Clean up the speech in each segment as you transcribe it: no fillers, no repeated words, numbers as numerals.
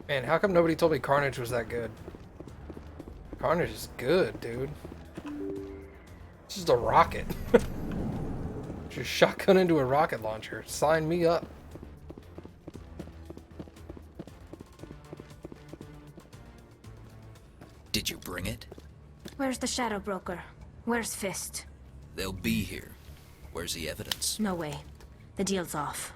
Man, how come nobody told me Carnage was that good? Carnage is good, dude. It's just a rocket. Just shotgun into a rocket launcher. Sign me up. Did you bring it? Where's the Shadow Broker? Where's Fist? They'll be here. Where's the evidence? No way. The deal's off.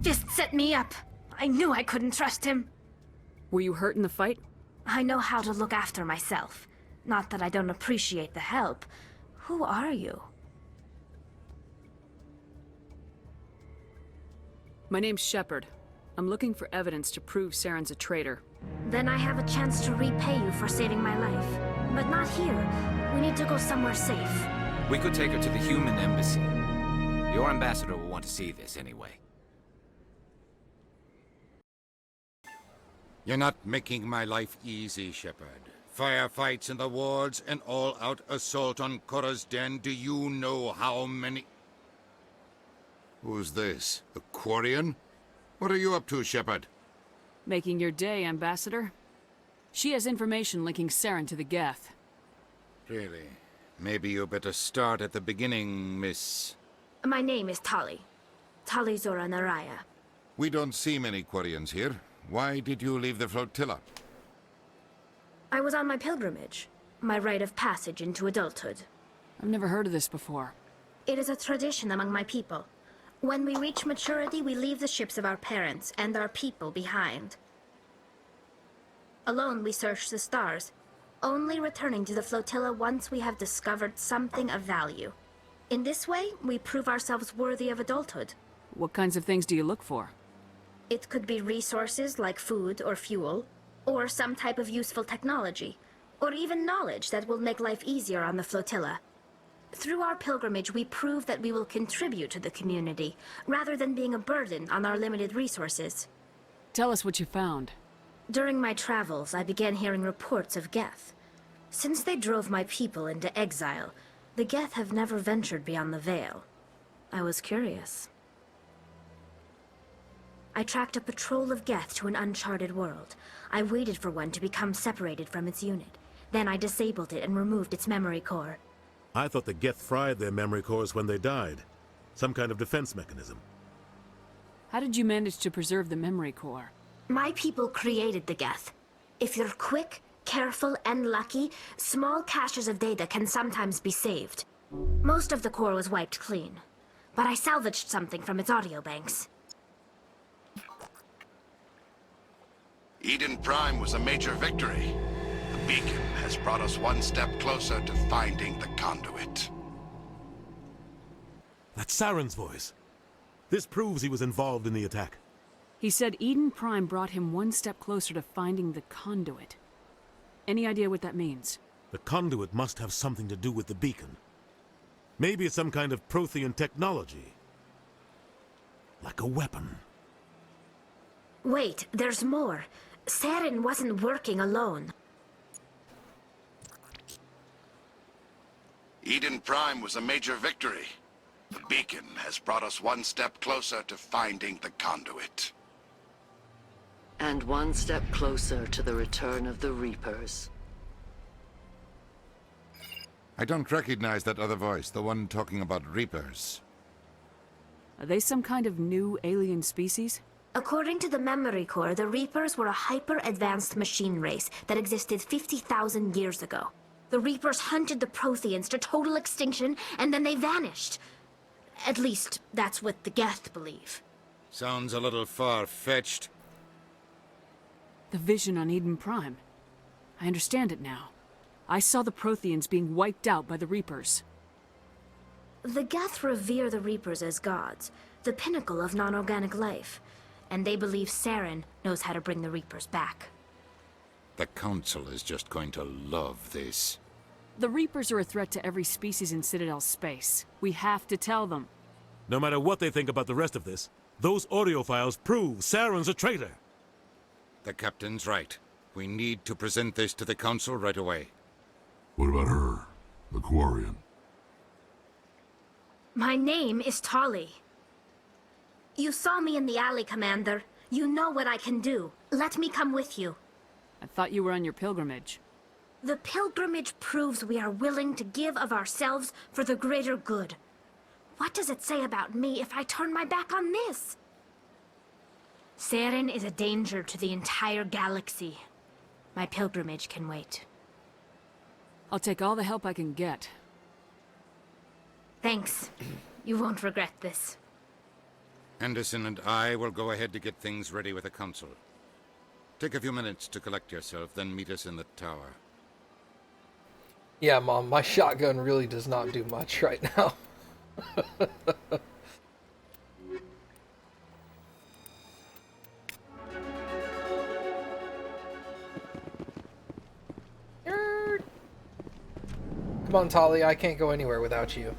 Fist set me up. I knew I couldn't trust him. Were you hurt in the fight? I know how to look after myself. Not that I don't appreciate the help. Who are you? My name's Shepard. I'm looking for evidence to prove Saren's a traitor. Then I have a chance to repay you for saving my life. But not here. We need to go somewhere safe. We could take her to the human embassy. Your ambassador will want to see this anyway. You're not making my life easy, Shepard. Firefights in the wards, an all-out assault on Korra's den. Do you know how many... Who's this? A Quarian? What are you up to, Shepard? Making your day, Ambassador. She has information linking Saren to the Geth. Really? Maybe you better start at the beginning, Miss... My name is Tali. Tali Zora Naraya. We don't see many Quarians here. Why did you leave the flotilla? I was on my pilgrimage. My rite of passage into adulthood. I've never heard of this before. It is a tradition among my people. When we reach maturity, we leave the ships of our parents and our people behind. Alone, we search the stars, only returning to the flotilla once we have discovered something of value. In this way, we prove ourselves worthy of adulthood. What kinds of things do you look for? It could be resources like food or fuel, or some type of useful technology, or even knowledge that will make life easier on the flotilla. Through our pilgrimage, we prove that we will contribute to the community, rather than being a burden on our limited resources. Tell us what you found. During my travels, I began hearing reports of Geth. Since they drove my people into exile, the Geth have never ventured beyond the Veil. I was curious. I tracked a patrol of Geth to an uncharted world. I waited for one to become separated from its unit. Then I disabled it and removed its memory core. I thought the Geth fried their memory cores when they died. Some kind of defense mechanism. How did you manage to preserve the memory core? My people created the Geth. If you're quick, careful, and lucky, small caches of data can sometimes be saved. Most of the core was wiped clean, but I salvaged something from its audio banks. Eden Prime was a major victory. The beacon has brought us one step closer to finding the conduit. That's Saren's voice. This proves he was involved in the attack. He said Eden Prime brought him one step closer to finding the conduit. Any idea what that means? The conduit must have something to do with the beacon. Maybe it's some kind of Prothean technology. Like a weapon. Wait, there's more. Saren wasn't working alone. Eden Prime was a major victory. The beacon has brought us one step closer to finding the conduit. And one step closer to the return of the Reapers. I don't recognize that other voice, the one talking about Reapers. Are they some kind of new alien species? According to the memory core, the Reapers were a hyper-advanced machine race that existed 50,000 years ago. The Reapers hunted the Protheans to total extinction, and then they vanished. At least, that's what the Geth believe. Sounds a little far-fetched. The vision on Eden Prime. I understand it now. I saw the Protheans being wiped out by the Reapers. The Geth revere the Reapers as gods, the pinnacle of non-organic life, and they believe Saren knows how to bring the Reapers back. The Council is just going to love this. The Reapers are a threat to every species in Citadel space. We have to tell them. No matter what they think about the rest of this, those audio files prove Saren's a traitor. The Captain's right. We need to present this to the Council right away. What about her, the Quarian? My name is Tali. You saw me in the alley, Commander. You know what I can do. Let me come with you. I thought you were on your pilgrimage. The pilgrimage proves we are willing to give of ourselves for the greater good. What does it say about me if I turn my back on this? Saren is a danger to the entire galaxy. My pilgrimage can wait. I'll take all the help I can get. Thanks. You won't regret this. Anderson and I will go ahead to get things ready with the Council. Take a few minutes to collect yourself, then meet us in the tower. Yeah, Mom, my shotgun really does not do much right now. Come on, Tali, I can't go anywhere without you.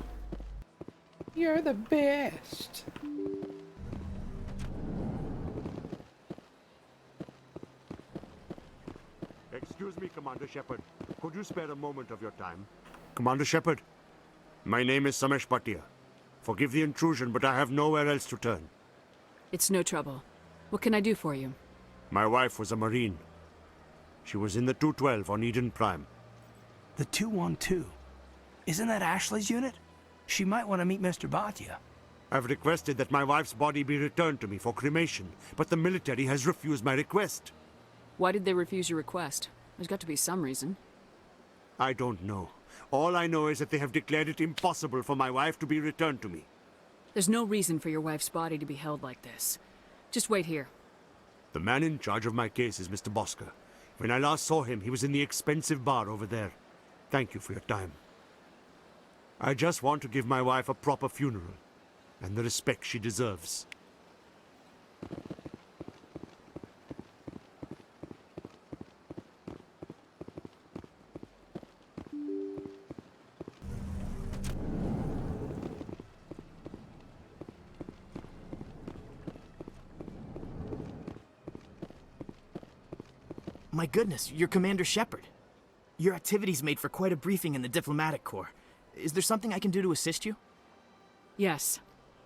You're the best. Excuse me, Commander Shepard. Could you spare a moment of your time? Commander Shepard, my name is Samesh Bhatia. Forgive the intrusion, but I have nowhere else to turn. It's no trouble. What can I do for you? My wife was a Marine. She was in the 212 on Eden Prime. The 212? Isn't that Ashley's unit? She might want to meet Mr. Bhatia. I've requested that my wife's body be returned to me for cremation, but the military has refused my request. Why did they refuse your request? There's got to be some reason. I don't know. All I know is that they have declared it impossible for my wife to be returned to me. There's no reason for your wife's body to be held like this. Just wait here. The man in charge of my case is Mr. Bosker. When I last saw him, he was in the expensive bar over there. Thank you for your time. I just want to give my wife a proper funeral, and the respect she deserves. My goodness, you're Commander Shepard. Your activities made for quite a briefing in the Diplomatic Corps. Is there something I can do to assist you? Yes.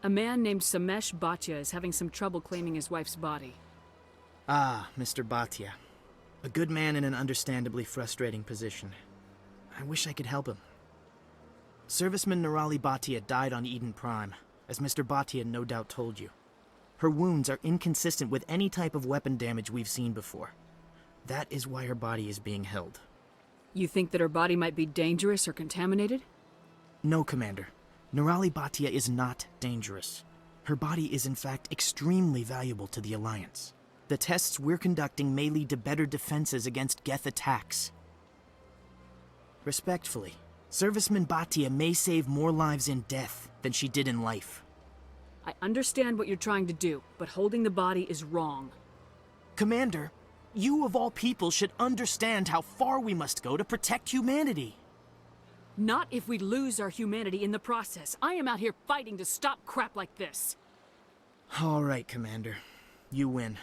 A man named Samesh Bhatia is having some trouble claiming his wife's body. Ah, Mr. Bhatia. A good man in an understandably frustrating position. I wish I could help him. Serviceman Nirali Bhatia died on Eden Prime, as Mr. Bhatia no doubt told you. Her wounds are inconsistent with any type of weapon damage we've seen before. That is why her body is being held. You think that her body might be dangerous or contaminated? No, Commander. Nirali Bhatia is not dangerous. Her body is in fact extremely valuable to the Alliance. The tests we're conducting may lead to better defenses against Geth attacks. Respectfully, Serviceman Bhatia may save more lives in death than she did in life. I understand what you're trying to do, but holding the body is wrong. Commander, you of all people should understand how far we must go to protect humanity. Not if we lose our humanity in the process. I am out here fighting to stop crap like this. All right, Commander. You win.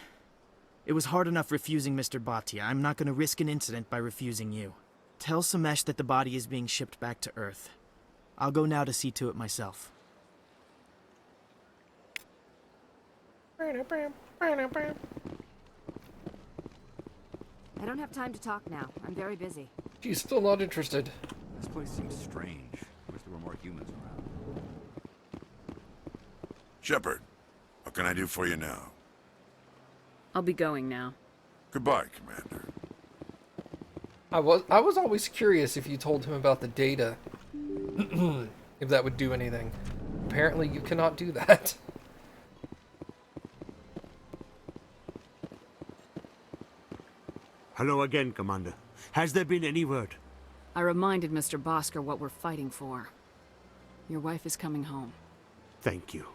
It was hard enough refusing Mr. Bhatia. I'm not going to risk an incident by refusing you. Tell Samesh that the body is being shipped back to Earth. I'll go now to see to it myself. I don't have time to talk now. I'm very busy. She's still not interested. This place seems strange. Wish there were more humans around. Shepard, what can I do for you now? I'll be going now. Goodbye, Commander. I was always curious if you told him about the data, if that would do anything. Apparently you cannot do that. Hello again, Commander. Has there been any word? I reminded Mr. Bosker what we're fighting for. Your wife is coming home. Thank you.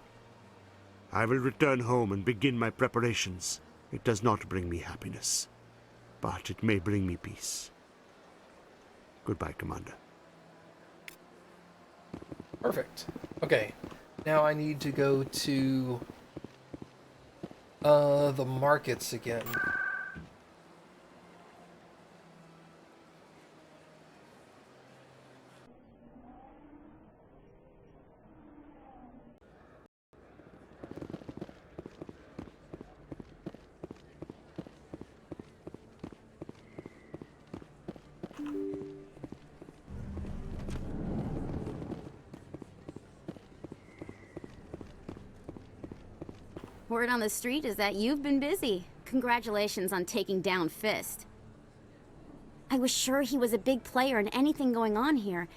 I will return home and begin my preparations. It does not bring me happiness, but it may bring me peace. Goodbye, Commander. Perfect. Okay. Now I need to go to the markets again. Word on the street is that you've been busy. Congratulations on taking down Fist. I was sure he was a big player in anything going on here.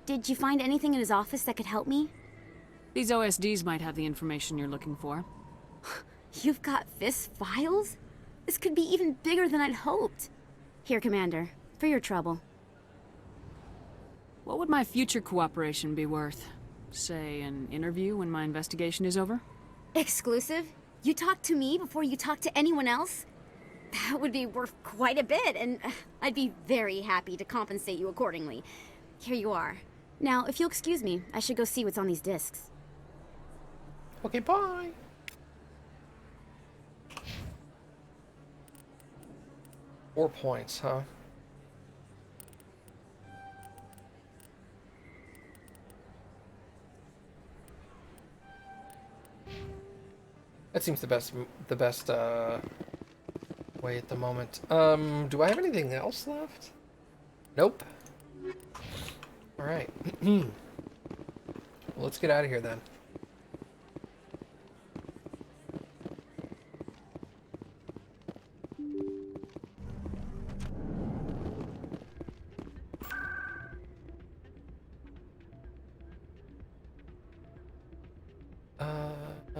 Did you find anything in his office that could help me? These OSDs might have the information you're looking for. You've got Fist's files? This could be even bigger than I'd hoped. Here, Commander, for your trouble. What would my future cooperation be worth? Say, an interview when my investigation is over? Exclusive? You talk to me before you talk to anyone else? That would be worth quite a bit, and I'd be very happy to compensate you accordingly. Here you are. Now, if you'll excuse me, I should go see what's on these discs. Okay, bye. Four points, huh? That seems the best way at the moment. Do I have anything else left? Nope. All right. Well, let's get out of here then.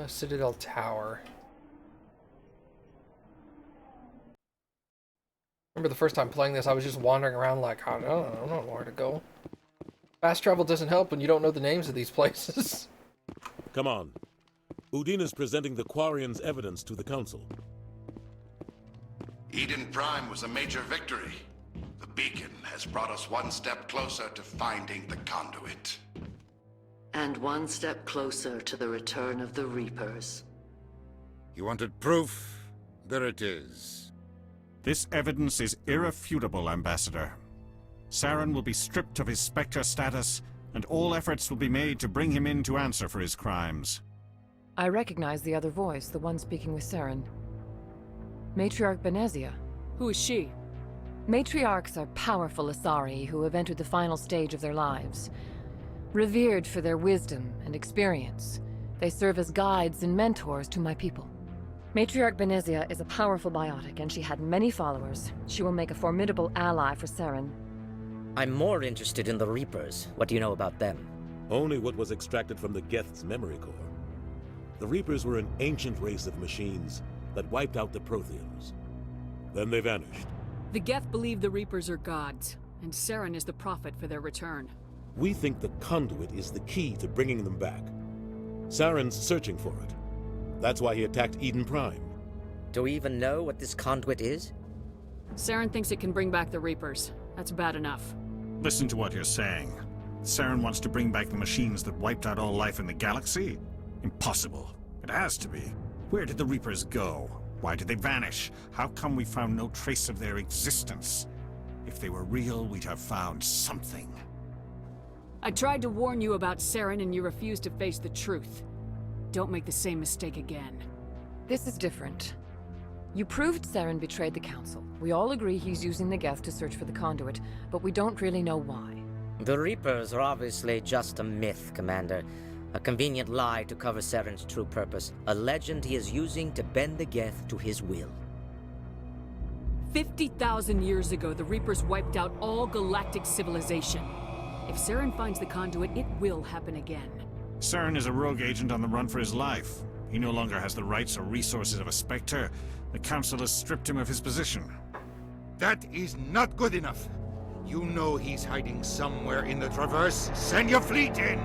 Citadel Tower. Remember the first time playing this, I was just wandering around like, I don't know where to go. Fast travel doesn't help when you don't know the names of these places. Come on. Udin is presenting the Quarians' evidence to the Council. Eden Prime was a major victory. The beacon has brought us one step closer to finding the conduit. And one step closer to the return of the Reapers. You wanted proof? There it is. This evidence is irrefutable, Ambassador. Saren will be stripped of his Spectre status, and all efforts will be made to bring him in to answer for his crimes. I recognize the other voice, the one speaking with Saren. Matriarch Benezia. Who is she? Matriarchs are powerful Asari who have entered the final stage of their lives. Revered for their wisdom and experience, they serve as guides and mentors to my people. Matriarch Benezia is a powerful biotic, and she had many followers. She will make a formidable ally for Saren. I'm more interested in the Reapers. What do you know about them? Only what was extracted from the Geth's memory core. The Reapers were an ancient race of machines that wiped out the Protheans. Then they vanished. The Geth believe the Reapers are gods, and Saren is the prophet for their return. We think the conduit is the key to bringing them back. Saren's searching for it. That's why he attacked Eden Prime. Do we even know what this conduit is? Saren thinks it can bring back the Reapers. That's bad enough. Listen to what you're saying. Saren wants to bring back the machines that wiped out all life in the galaxy? Impossible. It has to be. Where did the Reapers go? Why did they vanish? How come we found no trace of their existence? If they were real, we'd have found something. I tried to warn you about Saren and you refused to face the truth. Don't make the same mistake again. This is different. You proved Saren betrayed the Council. We all agree he's using the Geth to search for the conduit, but we don't really know why. The Reapers are obviously just a myth, Commander. A convenient lie to cover Saren's true purpose. A legend he is using to bend the Geth to his will. 50,000 years ago, the Reapers wiped out all galactic civilization. If Saren finds the conduit, it will happen again. Saren is a rogue agent on the run for his life. He no longer has the rights or resources of a Spectre. The Council has stripped him of his position. That is not good enough. You know he's hiding somewhere in the Traverse. Send your fleet in!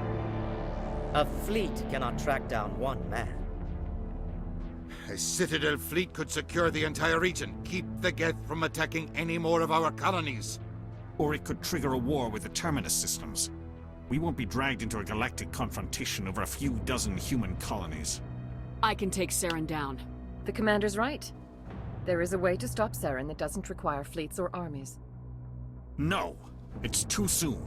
A fleet cannot track down one man. A Citadel fleet could secure the entire region, keep the Geth from attacking any more of our colonies. Or it could trigger a war with the Terminus systems. We won't be dragged into a galactic confrontation over a few dozen human colonies. I can take Saren down. The commander's right. There is a way to stop Saren that doesn't require fleets or armies. No! It's too soon.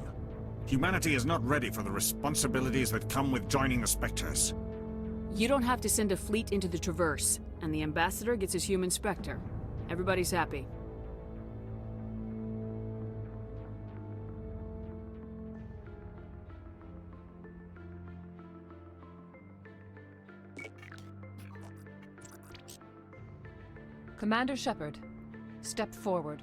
Humanity is not ready for the responsibilities that come with joining the Spectres. You don't have to send a fleet into the Traverse, and the Ambassador gets his human Spectre. Everybody's happy. Commander Shepard, step forward.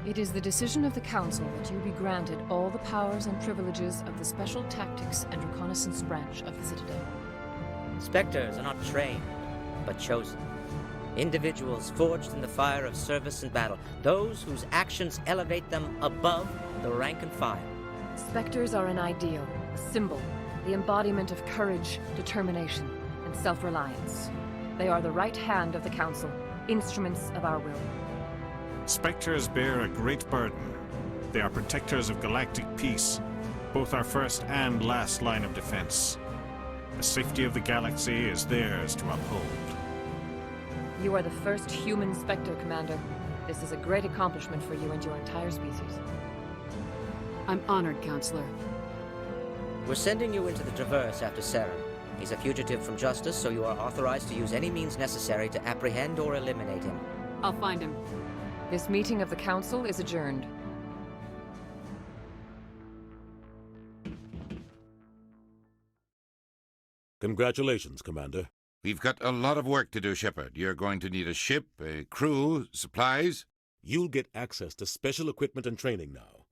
It is the decision of the Council that you be granted all the powers and privileges of the Special Tactics and Reconnaissance Branch of the Citadel. Spectres are not trained, but chosen. Individuals forged in the fire of service and battle, those whose actions elevate them above the rank and file. Spectres are an ideal, a symbol, the embodiment of courage, determination, and self-reliance. They are the right hand of the Council, instruments of our will. Spectres bear a great burden. They are protectors of galactic peace, both our first and last line of defense. The safety of the galaxy is theirs to uphold. You are the first human Spectre, Commander. This is a great accomplishment for you and your entire species. I'm honored, Counselor. We're sending you into the Traverse after Saren. He's a fugitive from justice, so you are authorized to use any means necessary to apprehend or eliminate him. I'll find him. This meeting of the Council is adjourned. Congratulations, Commander. We've got a lot of work to do, Shepard. You're going to need a ship, a crew, supplies. You'll get access to special equipment and training now.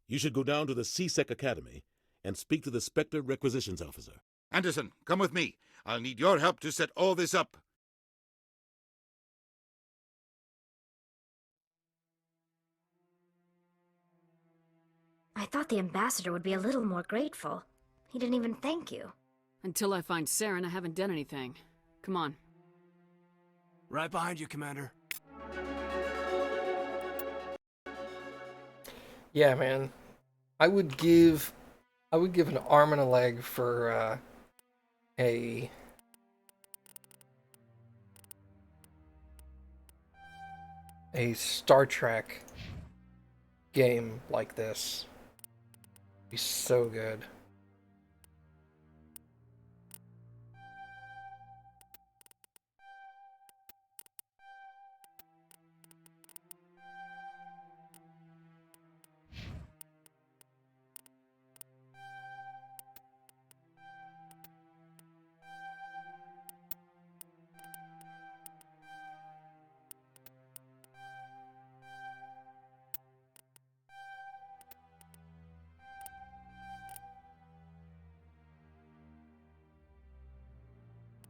You should go down to the C-Sec Academy and speak to the Spectre Requisitions Officer. Anderson, come with me. I'll need your help to set all this up. I thought the Ambassador would be a little more grateful. He didn't even thank you. Until I find Saren, I haven't done anything. Come on. Right behind you, Commander. Yeah, man. I would give an arm and a leg for a Star Trek game like this. It'd be so good.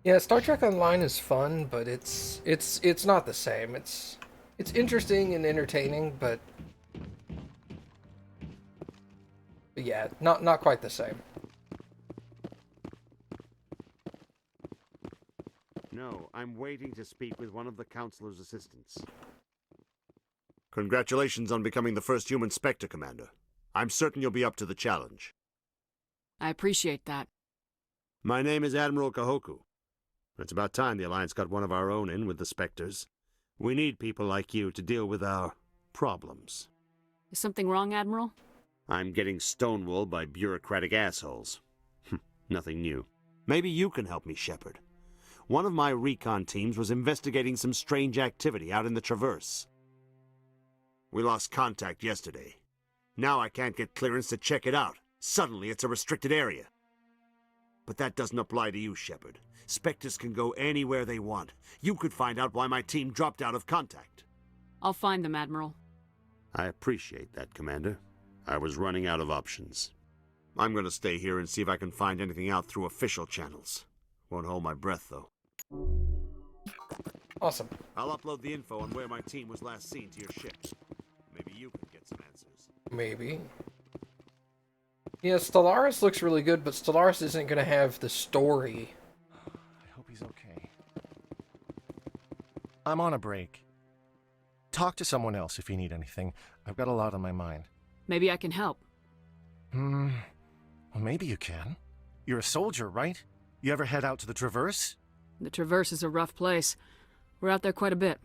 Yeah, Star Trek Online is fun, but it's not the same. It's interesting and entertaining, but yeah, not quite the same. No, I'm waiting to speak with one of the Councilor's assistants. Congratulations on becoming the first human Spectre, Commander. I'm certain you'll be up to the challenge. I appreciate that. My name is Admiral Kahoku. It's about time the Alliance got one of our own in with the Spectres. We need people like you to deal with our problems. Is something wrong, Admiral? I'm getting stonewalled by bureaucratic assholes. Nothing new. Maybe you can help me, Shepard. One of my recon teams was investigating some strange activity out in the Traverse. We lost contact yesterday. Now I can't get clearance to check it out. Suddenly it's a restricted area. But that doesn't apply to you, Shepard. Spectres can go anywhere they want. You could find out why my team dropped out of contact. I'll find them, Admiral. I appreciate that, Commander. I was running out of options. I'm gonna stay here and see if I can find anything out through official channels. Won't hold my breath, though. Awesome. I'll upload the info on where my team was last seen to your ship. Maybe you can get some answers. Maybe. Yeah, Stellaris looks really good, but Stellaris isn't going to have the story. I hope he's okay. I'm on a break. Talk to someone else if you need anything. I've got a lot on my mind. Maybe I can help. Well, maybe you can. You're a soldier, right? You ever head out to the Traverse? The Traverse is a rough place. We're out there quite a bit.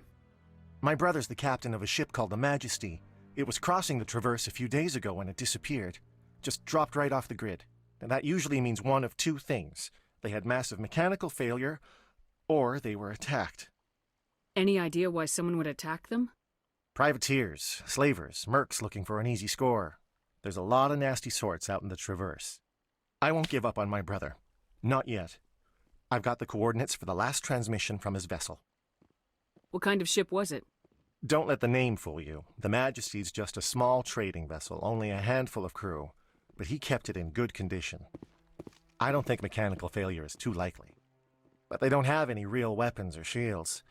My brother's the captain of a ship called the Majesty. It was crossing the Traverse a few days ago when it disappeared. Just dropped right off the grid. And that usually means one of two things. They had massive mechanical failure, or they were attacked. Any idea why someone would attack them? Privateers, slavers, mercs looking for an easy score. There's a lot of nasty sorts out in the Traverse. I won't give up on my brother. Not yet. I've got the coordinates for the last transmission from his vessel. What kind of ship was it? Don't let the name fool you. The Majesty's just a small trading vessel, only a handful of crew. But he kept it in good condition. I don't think mechanical failure is too likely. But they don't have any real weapons or shields.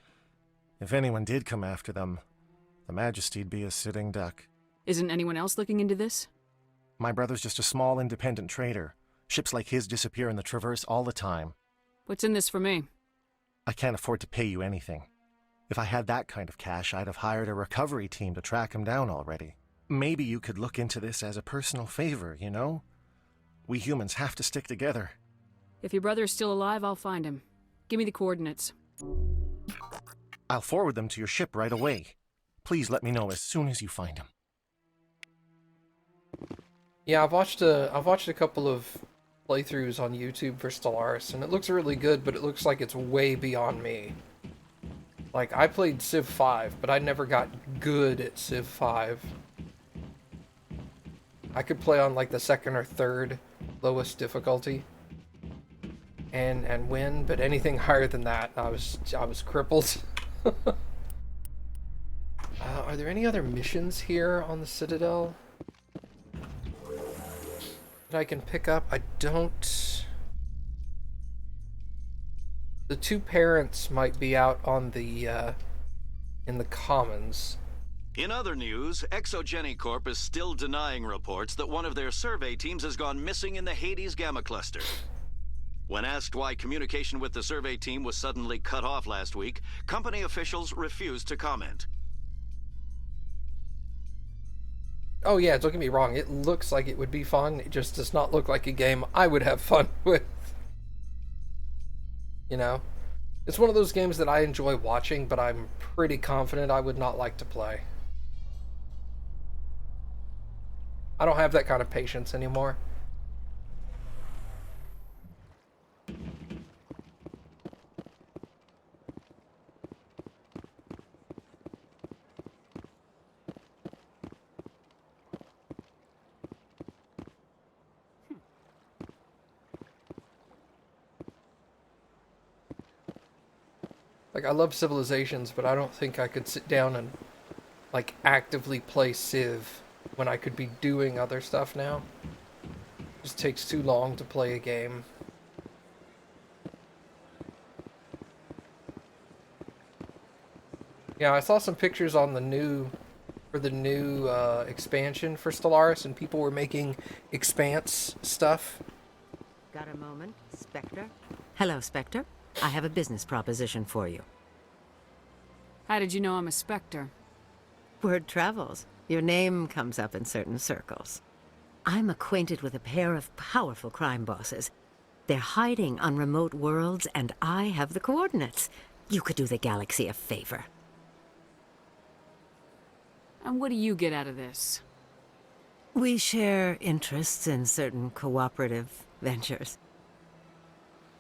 If anyone did come after them, the Majesty'd be a sitting duck. Isn't anyone else looking into this? My brother's just a small independent trader. Ships like his disappear in the Traverse all the time. What's in this for me? I can't afford to pay you anything. If I had that kind of cash, I'd have hired a recovery team to track him down already. Maybe you could look into this as a personal favor, you know? We humans have to stick together. If your brother is still alive, I'll find him. Give me the coordinates. I'll forward them to your ship right away. Please let me know as soon as you find him. Yeah, I've watched a couple of playthroughs on YouTube for Stellaris, and it looks really good, but it looks like it's way beyond me. Like, I played Civ 5, but I never got good at Civ 5. I could play on, like, the second or third lowest difficulty and win, but anything higher than that, I was crippled. Are there any other missions here on the Citadel that I can pick up? I don't... The two parents might be out on the, in the Commons. In other news, Exogeny Corp is still denying reports that one of their survey teams has gone missing in the Hades Gamma Cluster. When asked why communication with the survey team was suddenly cut off last week, company officials refused to comment. Oh yeah, don't get me wrong, it looks like it would be fun, it just does not look like a game I would have fun with. You know? It's one of those games that I enjoy watching, but I'm pretty confident I would not like to play. I don't have that kind of patience anymore. Like, I love Civilizations, but I don't think I could sit down and, like, actively play Civ when I could be doing other stuff now. It just takes too long to play a game. Yeah, I saw some pictures on the new expansion for Stellaris, and people were making Expanse stuff. Got a moment, Spectre? Hello, Spectre. I have a business proposition for you. How did you know I'm a Spectre? Word travels. Your name comes up in certain circles. I'm acquainted with a pair of powerful crime bosses. They're hiding on remote worlds, and I have the coordinates. You could do the galaxy a favor. And what do you get out of this? We share interests in certain cooperative ventures.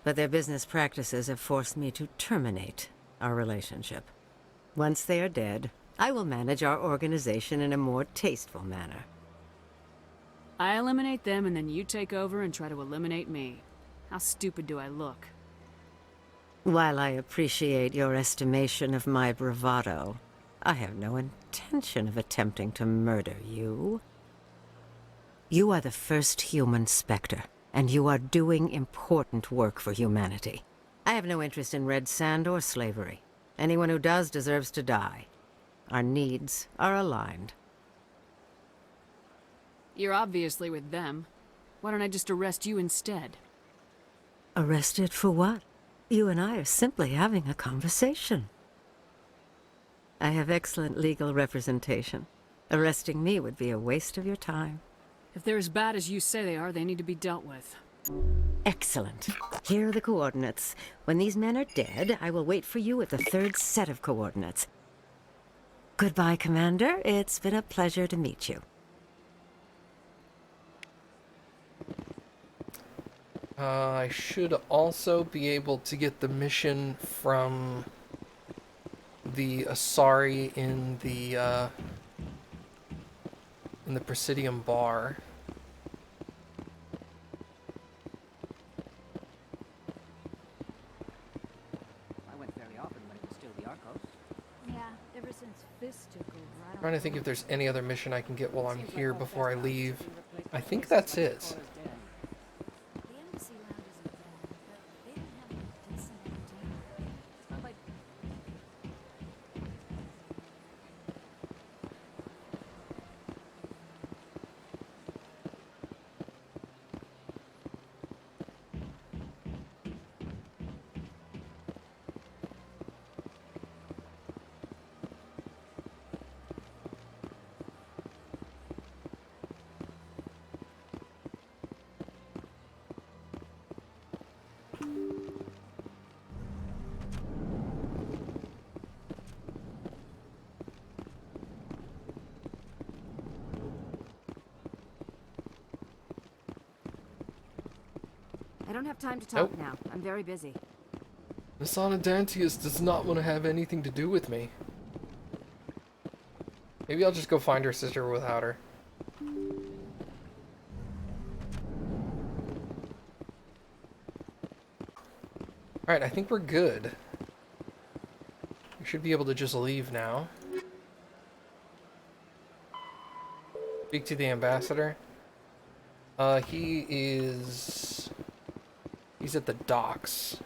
but their business practices have forced me to terminate our relationship. Once they are dead, I will manage our organization in a more tasteful manner. I eliminate them and then you take over and try to eliminate me. How stupid do I look? While I appreciate your estimation of my bravado, I have no intention of attempting to murder you. You are the first human Spectre, and you are doing important work for humanity. I have no interest in red sand or slavery. Anyone who does deserves to die. Our needs are aligned. You're obviously with them. Why don't I just arrest you instead? Arrested for what? You and I are simply having a conversation. I have excellent legal representation. Arresting me would be a waste of your time. If they're as bad as you say they are, they need to be dealt with. Excellent. Here are the coordinates. When these men are dead, I will wait for you at the third set of coordinates. Goodbye, Commander. It's been a pleasure to meet you. I should also be able to get the mission from the Asari in the Presidium bar. I went fairly often when it was still the Arcos. Yeah, ever since Fist took over, I don't Trying to think if there's any other mission I can get while I'm here before I leave. I think that's it. The embassy lounge isn't bad, but they don't have any decent entertainment. It's not like I don't have time to talk now. I'm very busy. Miss Anadantius does not want to have anything to do with me. Maybe I'll just go find her sister without her. Alright, I think we're good. We should be able to just leave now. Speak to the ambassador. He's at the docks.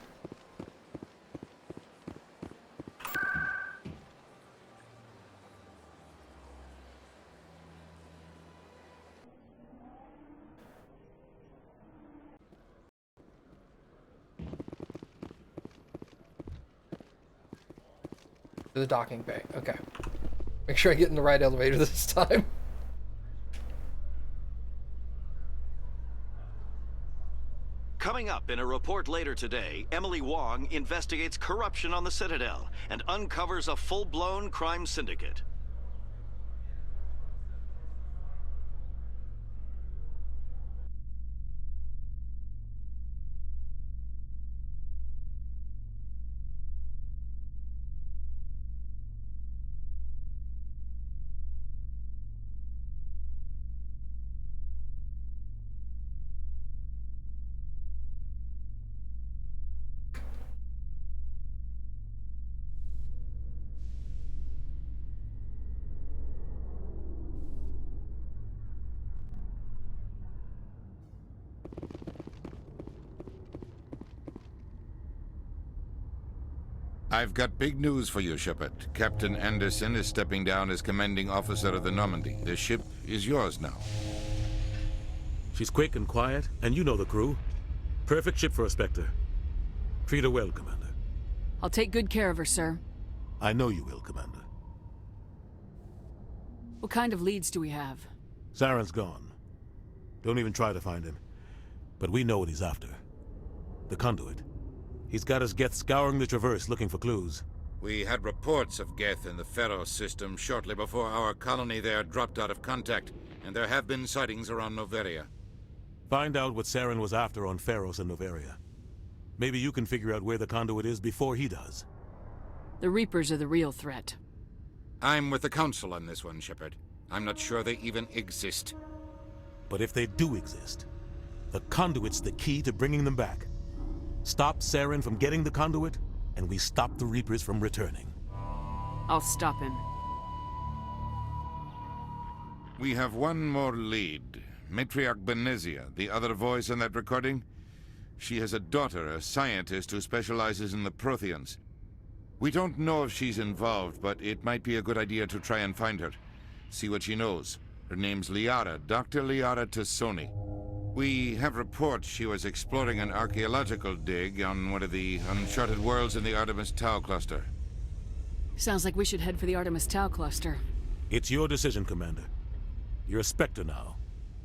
To the docking bay. Okay. Make sure I get in the right elevator this time. Coming up in a report later today, Emily Wong investigates corruption on the Citadel and uncovers a full-blown crime syndicate. I've got big news for you, Shepard. Captain Anderson is stepping down as commanding officer of the Normandy. The ship is yours now. She's quick and quiet, and you know the crew. Perfect ship for a Spectre. Treat her well, Commander. I'll take good care of her, sir. I know you will, Commander. What kind of leads do we have? Saren's gone. Don't even try to find him. But we know what he's after. The conduit. He's got his Geth scouring the Traverse looking for clues. We had reports of Geth in the Pharos system shortly before our colony there dropped out of contact, and there have been sightings around Noveria. Find out what Saren was after on Pharos and Noveria. Maybe you can figure out where the conduit is before he does. The Reapers are the real threat. I'm with the Council on this one, Shepard. I'm not sure they even exist. But if they do exist, the conduit's the key to bringing them back. Stop Saren from getting the conduit, and we stop the Reapers from returning. I'll stop him. We have one more lead. Matriarch Benezia, the other voice in that recording. She has a daughter, a scientist who specializes in the Protheans. We don't know if she's involved, but it might be a good idea to try and find her. See what she knows. Her name's Liara, Dr. Liara Tassoni. We have reports she was exploring an archaeological dig on one of the uncharted worlds in the Artemis Tau cluster. Sounds like we should head for the Artemis Tau cluster. It's your decision, Commander. You're a Spectre now.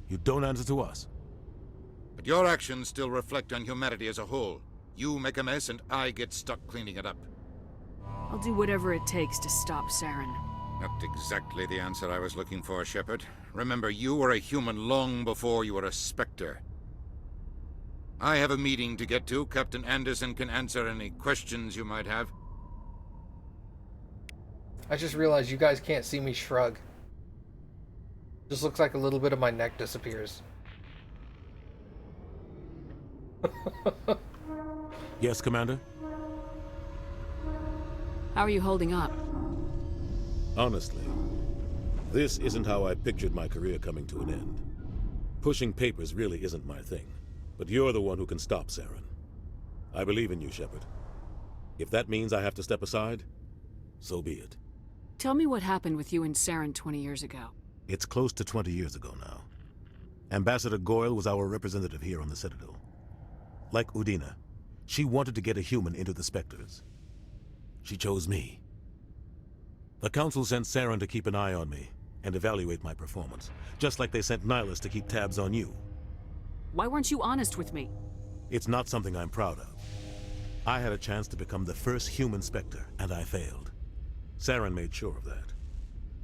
You don't answer to us. But your actions still reflect on humanity as a whole. You make a mess and I get stuck cleaning it up. I'll do whatever it takes to stop Saren. Not exactly the answer I was looking for, Shepard. Remember, you were a human long before you were a Spectre. I have a meeting to get to. Captain Anderson can answer any questions you might have. I just realized you guys can't see me shrug. Just looks like a little bit of my neck disappears. Yes, Commander? How are you holding up? Honestly, this isn't how I pictured my career coming to an end. Pushing papers really isn't my thing, but you're the one who can stop Saren. I believe in you, Shepard. If that means I have to step aside, so be it. Tell me what happened with you and Saren 20 years ago. It's close to 20 years ago now. Ambassador Goyle was our representative here on the Citadel. Like Udina, she wanted to get a human into the Spectres. She chose me. The Council sent Saren to keep an eye on me and evaluate my performance, just like they sent Nihilus to keep tabs on you. Why weren't you honest with me? It's not something I'm proud of. I had a chance to become the first human Spectre, and I failed. Saren made sure of that.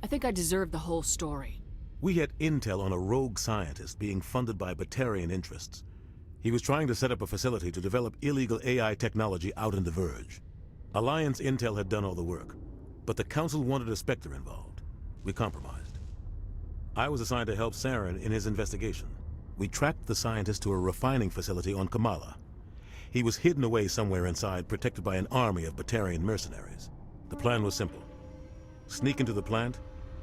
I think I deserve the whole story. We had intel on a rogue scientist being funded by Batarian interests. He was trying to set up a facility to develop illegal AI technology out in the Verge. Alliance intel had done all the work, but the Council wanted a Spectre involved. We compromised. I was assigned to help Saren in his investigation. We tracked the scientist to a refining facility on Kamala. He was hidden away somewhere inside, protected by an army of Batarian mercenaries. The plan was simple. Sneak into the plant,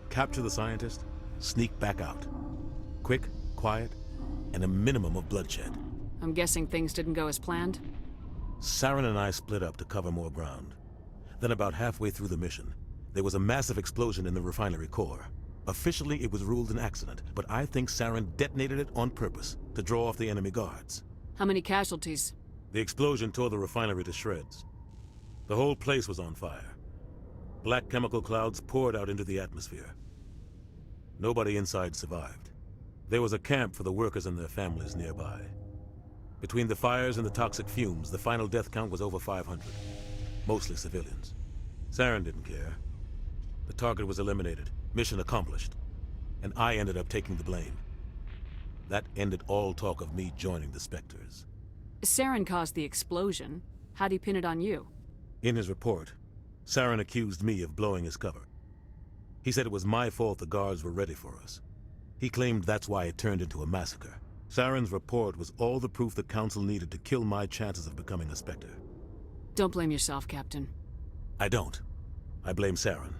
capture the scientist, sneak back out. Quick, quiet, and a minimum of bloodshed. I'm guessing things didn't go as planned? Saren and I split up to cover more ground. Then about halfway through the mission, there was a massive explosion in the refinery core. Officially, it was ruled an accident, but I think Saren detonated it on purpose to draw off the enemy guards. How many casualties? The explosion tore the refinery to shreds. The whole place was on fire. Black chemical clouds poured out into the atmosphere. Nobody inside survived. There was a camp for the workers and their families nearby. Between the fires and the toxic fumes, the final death count was over 500. Mostly civilians. Saren didn't care. The target was eliminated, mission accomplished, and I ended up taking the blame. That ended all talk of me joining the Spectres. Saren caused the explosion. How'd he pin it on you? In his report, Saren accused me of blowing his cover. He said it was my fault the guards were ready for us. He claimed that's why it turned into a massacre. Saren's report was all the proof the Council needed to kill my chances of becoming a Spectre. Don't blame yourself, Captain. I don't. I blame Saren.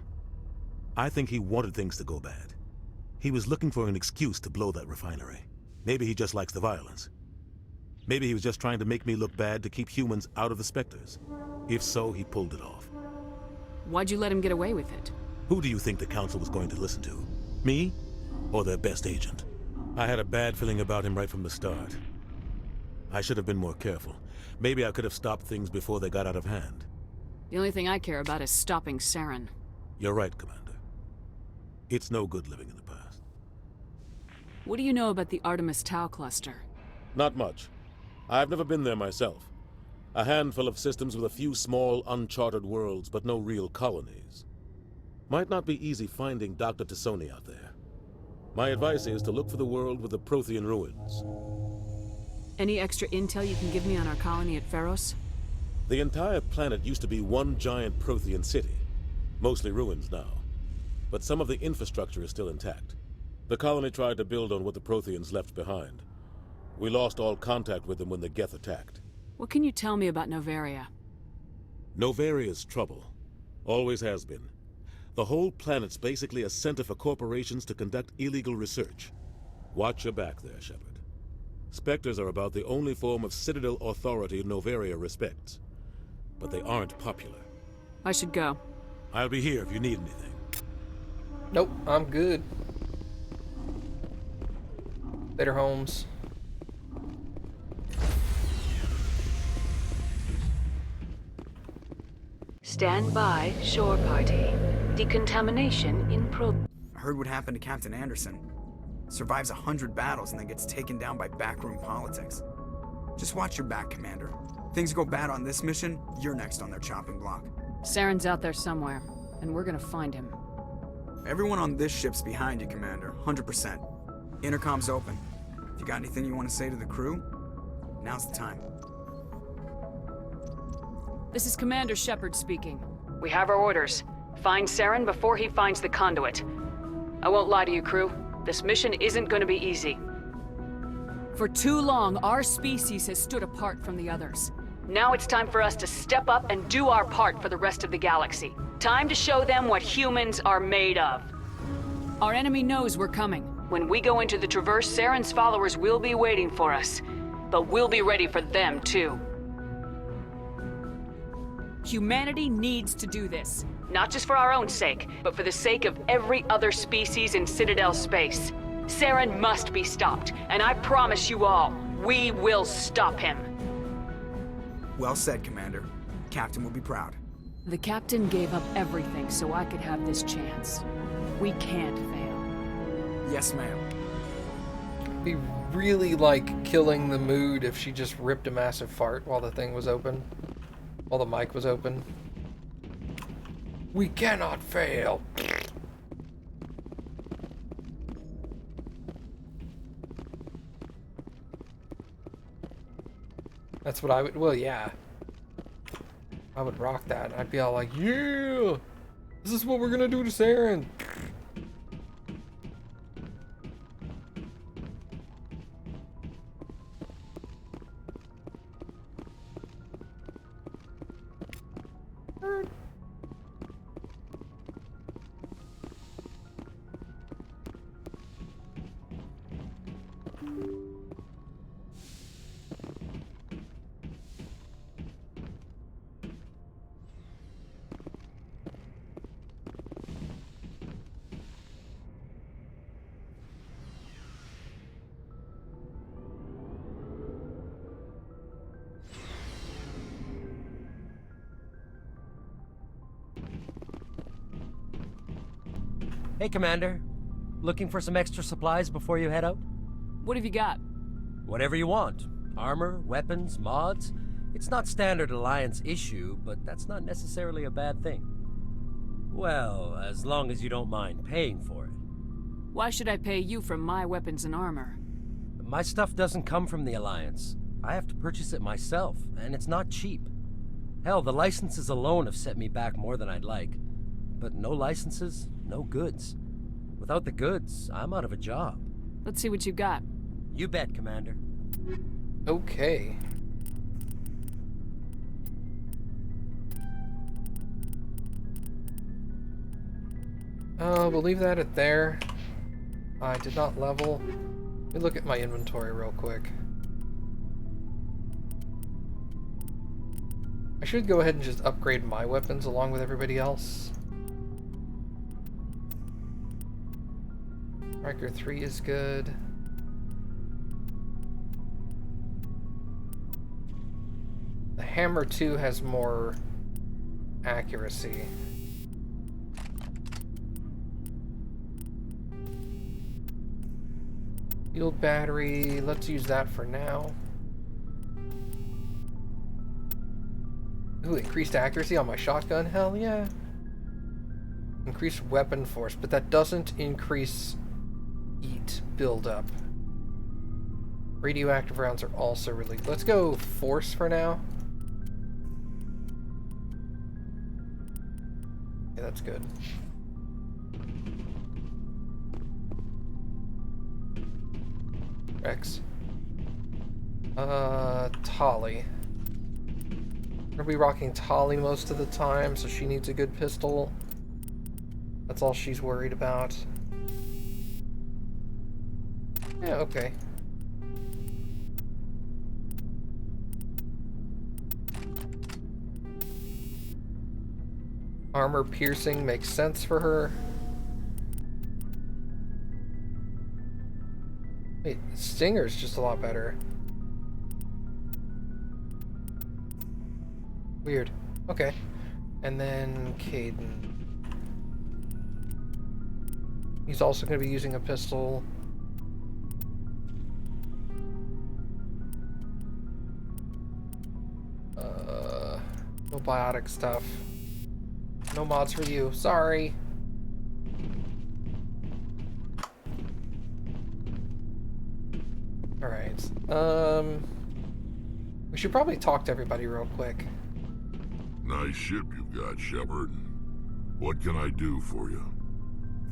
I think he wanted things to go bad. He was looking for an excuse to blow that refinery. Maybe he just likes the violence. Maybe he was just trying to make me look bad to keep humans out of the Spectres. If so, he pulled it off. Why'd you let him get away with it? Who do you think the Council was going to listen to? Me? Or their best agent? I had a bad feeling about him right from the start. I should have been more careful. Maybe I could have stopped things before they got out of hand. The only thing I care about is stopping Saren. You're right, Commander. It's no good living in the past. What do you know about the Artemis Tau cluster? Not much. I've never been there myself. A handful of systems with a few small, uncharted worlds, but no real colonies. Might not be easy finding Dr. Tassoni out there. My advice is to look for the world with the Prothean ruins. Any extra intel you can give me on our colony at Pharos? The entire planet used to be one giant Prothean city. Mostly ruins now. But some of the infrastructure is still intact. The colony tried to build on what the Protheans left behind. We lost all contact with them when the Geth attacked. What can you tell me about Novaria? Novaria's trouble. Always has been. The whole planet's basically a center for corporations to conduct illegal research. Watch your back there, Shepard. Spectres are about the only form of Citadel authority Novaria respects. But they aren't popular. I should go. I'll be here if you need anything. Nope, I'm good. Later, Holmes. Stand by, shore party. Decontamination in I heard what happened to Captain Anderson. Survives 100 battles and then gets taken down by backroom politics. Just watch your back, Commander. Things go bad on this mission, you're next on their chopping block. Saren's out there somewhere, and we're gonna find him. Everyone on this ship's behind you, Commander. 100%. Intercom's open. If you got anything you want to say to the crew, now's the time. This is Commander Shepard speaking. We have our orders. Find Saren before he finds the conduit. I won't lie to you, crew. This mission isn't going to be easy. For too long, our species has stood apart from the others. Now it's time for us to step up and do our part for the rest of the galaxy. Time to show them what humans are made of. Our enemy knows we're coming. When we go into the Traverse, Saren's followers will be waiting for us. But we'll be ready for them, too. Humanity needs to do this. Not just for our own sake, but for the sake of every other species in Citadel space. Saren must be stopped, and I promise you all, we will stop him. Well said, Commander. Captain will be proud. The captain gave up everything so I could have this chance. We can't fail. Yes, ma'am. Be really like killing the mood if she just ripped a massive fart while the thing was open. While the mic was open. We cannot fail. That's what I would, well, yeah. I would rock that. I'd be all like, yeah! This is what we're gonna do to Saren. Hey, Commander. Looking for some extra supplies before you head out? What have you got? Whatever you want. Armor, weapons, mods. It's not standard Alliance issue, but that's not necessarily a bad thing. Well, as long as you don't mind paying for it. Why should I pay you for my weapons and armor? My stuff doesn't come from the Alliance. I have to purchase it myself, and it's not cheap. Hell, the licenses alone have set me back more than I'd like. But no licenses, no goods. Without the goods, I'm out of a job. Let's see what you got. You bet, Commander. Okay. We'll leave that at there. I did not level. Let me look at my inventory real quick. I should go ahead and just upgrade my weapons along with everybody else. Riker 3 is good. The Hammer 2 has more accuracy. Field battery, let's use that for now. Ooh, increased accuracy on my shotgun? Hell yeah. Increased weapon force, but that doesn't increase heat buildup. Radioactive rounds are also really... Let's go force for now. Yeah, that's good. Rex. Tali. We're gonna be rocking Tali most of the time, so she needs a good pistol. That's all she's worried about. Yeah, okay. Armor piercing makes sense for her. Wait, Stinger's just a lot better. Weird. Okay. And then Caden. He's also going to be using a pistol. No biotic stuff. No mods for you. Sorry. Alright. We should probably talk to everybody real quick. Nice ship you've got, Shepard. What can I do for you?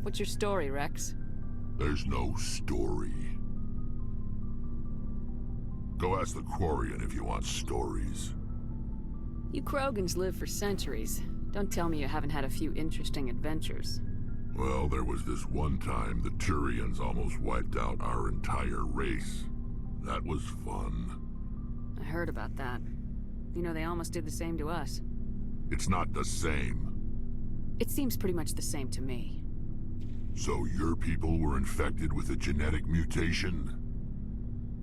What's your story, Rex? There's no story. Go ask the Quarian if you want stories. You Krogans live for centuries. Don't tell me you haven't had a few interesting adventures. Well, there was this one time the Turians almost wiped out our entire race. That was fun. I heard about that. You know, they almost did the same to us. It's not the same. It seems pretty much the same to me. So your people were infected with a genetic mutation?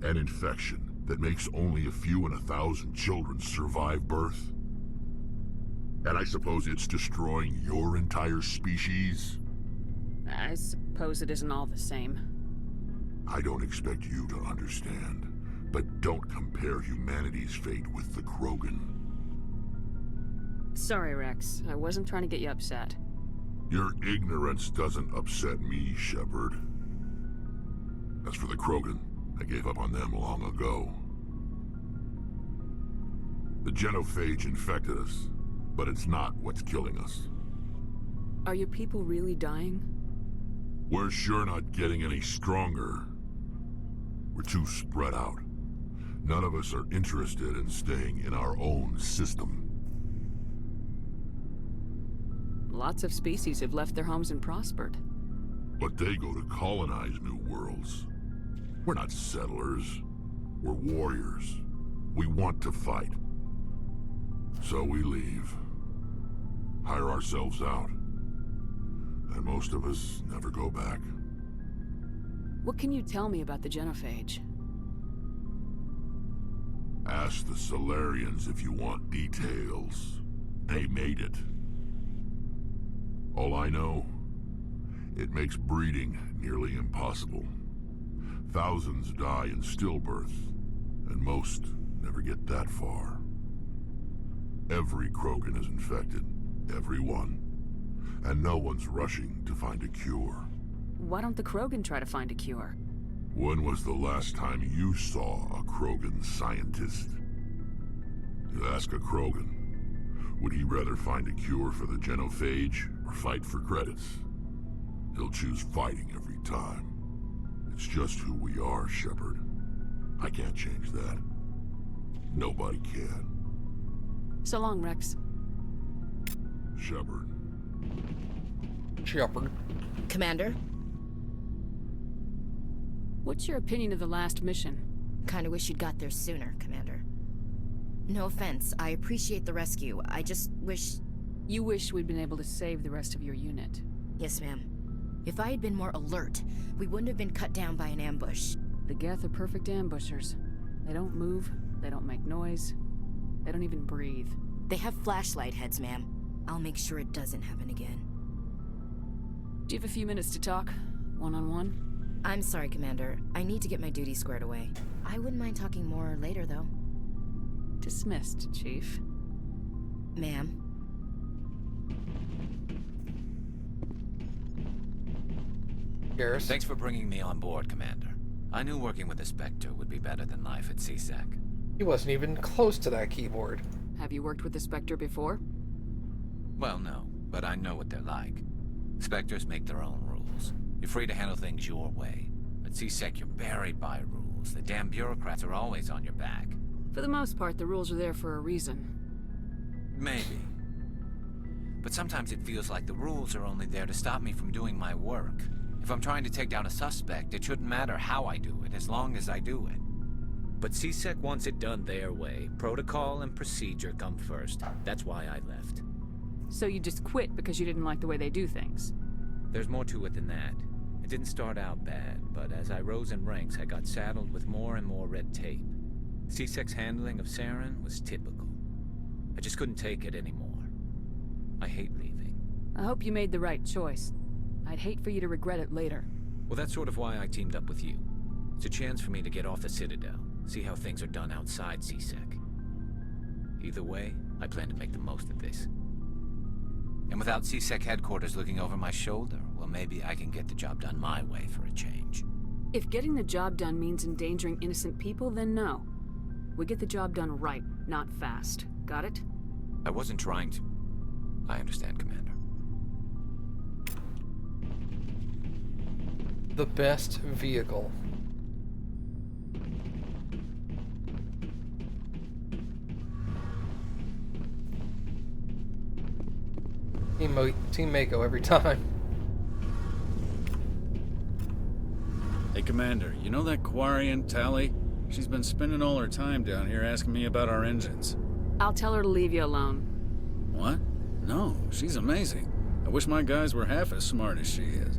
An infection that makes only a few in 1,000 children survive birth? And I suppose it's destroying your entire species? I suppose it isn't all the same. I don't expect you to understand, but don't compare humanity's fate with the Krogan. Sorry, Rex. I wasn't trying to get you upset. Your ignorance doesn't upset me, Shepard. As for the Krogan, I gave up on them long ago. The genophage infected us, but it's not what's killing us. Are your people really dying? We're sure not getting any stronger. We're too spread out. None of us are interested in staying in our own system. Lots of species have left their homes and prospered. But they go to colonize new worlds. We're not settlers. We're warriors. We want to fight. So we leave. Hire ourselves out. And most of us never go back. What can you tell me about the genophage? Ask the Solarians if you want details. They made it. All I know, it makes breeding nearly impossible. Thousands die in stillbirth, and most never get that far. Every Krogan is infected, every one. And no one's rushing to find a cure. Why don't the Krogan try to find a cure? When was the last time you saw a Krogan scientist? You ask a Krogan, would he rather find a cure for the genophage or fight for credits? He'll choose fighting every time. It's just who we are, Shepard. I can't change that. Nobody can. So long, Rex. Shepard. Shepard. Commander? What's your opinion of the last mission? Kinda wish you'd got there sooner, Commander. No offense, I appreciate the rescue. I just wish... You wish we'd been able to save the rest of your unit. Yes, ma'am. If I had been more alert, we wouldn't have been cut down by an ambush. The Geth are perfect ambushers. They don't move, they don't make noise, they don't even breathe. They have flashlight heads, ma'am. I'll make sure it doesn't happen again. Do you have a few minutes to talk? One-on-one? I'm sorry, Commander. I need to get my duties squared away. I wouldn't mind talking more later, though. Dismissed, Chief. Ma'am. Garrus. Thanks for bringing me on board, Commander. I knew working with a Spectre would be better than life at CSEC. He wasn't even close to that keyboard. Have you worked with the Spectre before? Well, no, but I know what they're like. Spectres make their own rules. You're free to handle things your way. At CSEC, you're buried by rules. The damn bureaucrats are always on your back. For the most part, the rules are there for a reason. Maybe. But sometimes it feels like the rules are only there to stop me from doing my work. If I'm trying to take down a suspect, it shouldn't matter how I do it, as long as I do it. But CSEC wants it done their way. Protocol and procedure come first. That's why I left. So you just quit because you didn't like the way they do things? There's more to it than that. It didn't start out bad, but as I rose in ranks, I got saddled with more and more red tape. CSEC's handling of Saren was typical. I just couldn't take it anymore. I hate leaving. I hope you made the right choice. I'd hate for you to regret it later. Well, that's sort of why I teamed up with you. It's a chance for me to get off the Citadel, see how things are done outside CSEC. Either way, I plan to make the most of this. And without CSEC headquarters looking over my shoulder, well, maybe I can get the job done my way for a change. If getting the job done means endangering innocent people, then no. We get the job done right, not fast. Got it? I wasn't trying to... I understand, Commander. The best vehicle. Team Mako every time. Hey, Commander, you know that Quarian, Tally? She's been spending all her time down here asking me about our engines. I'll tell her to leave you alone. What? No, she's amazing. I wish my guys were half as smart as she is.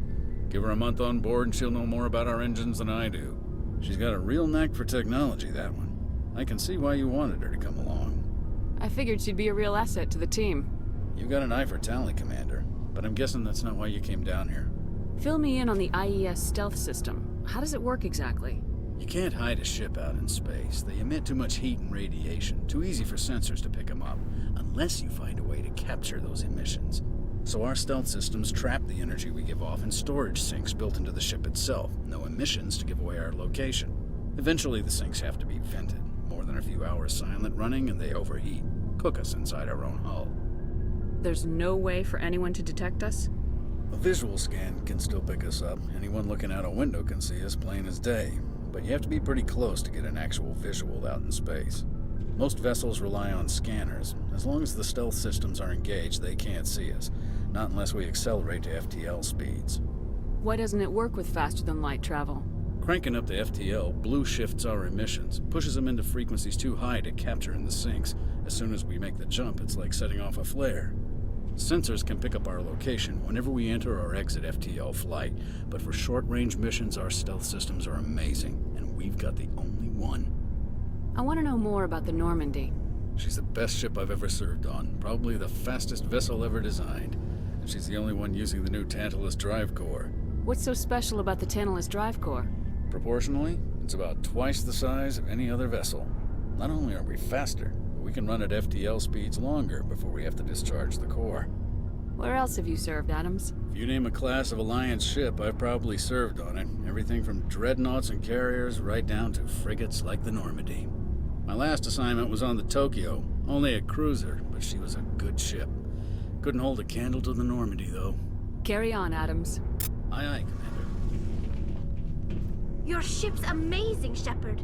Give her a month on board and she'll know more about our engines than I do. She's got a real knack for technology, that one. I can see why you wanted her to come along. I figured she'd be a real asset to the team. You've got an eye for Tally, Commander, but I'm guessing that's not why you came down here. Fill me in on the IES stealth system. How does it work exactly? You can't hide a ship out in space. They emit too much heat and radiation, too easy for sensors to pick them up, unless you find a way to capture those emissions. So our stealth systems trap the energy we give off in storage sinks built into the ship itself. No emissions to give away our location. Eventually the sinks have to be vented. More than a few hours silent running and they overheat. Cook us inside our own hull. There's no way for anyone to detect us? A visual scan can still pick us up. Anyone looking out a window can see us plain as day. But you have to be pretty close to get an actual visual out in space. Most vessels rely on scanners. As long as the stealth systems are engaged, they can't see us. Not unless we accelerate to FTL speeds. Why doesn't it work with faster-than-light travel? Cranking up to FTL blue shifts our emissions, pushes them into frequencies too high to capture in the sinks. As soon as we make the jump, it's like setting off a flare. Sensors can pick up our location whenever we enter or exit FTL flight, but for short-range missions, our stealth systems are amazing, and we've got the only one. I want to know more about the Normandy. She's the best ship I've ever served on, probably the fastest vessel ever designed, and she's the only one using the new Tantalus drive core. What's so special about the Tantalus drive core? Proportionally, it's about twice the size of any other vessel. Not only are we faster, but we can run at FTL speeds longer before we have to discharge the core. Where else have you served, Adams? If you name a class of Alliance ship, I've probably served on it. Everything from dreadnoughts and carriers right down to frigates like the Normandy. My last assignment was on the Tokyo, only a cruiser, but she was a good ship. Couldn't hold a candle to the Normandy, though. Carry on, Adams. Aye, aye, Commander. Your ship's amazing, Shepard.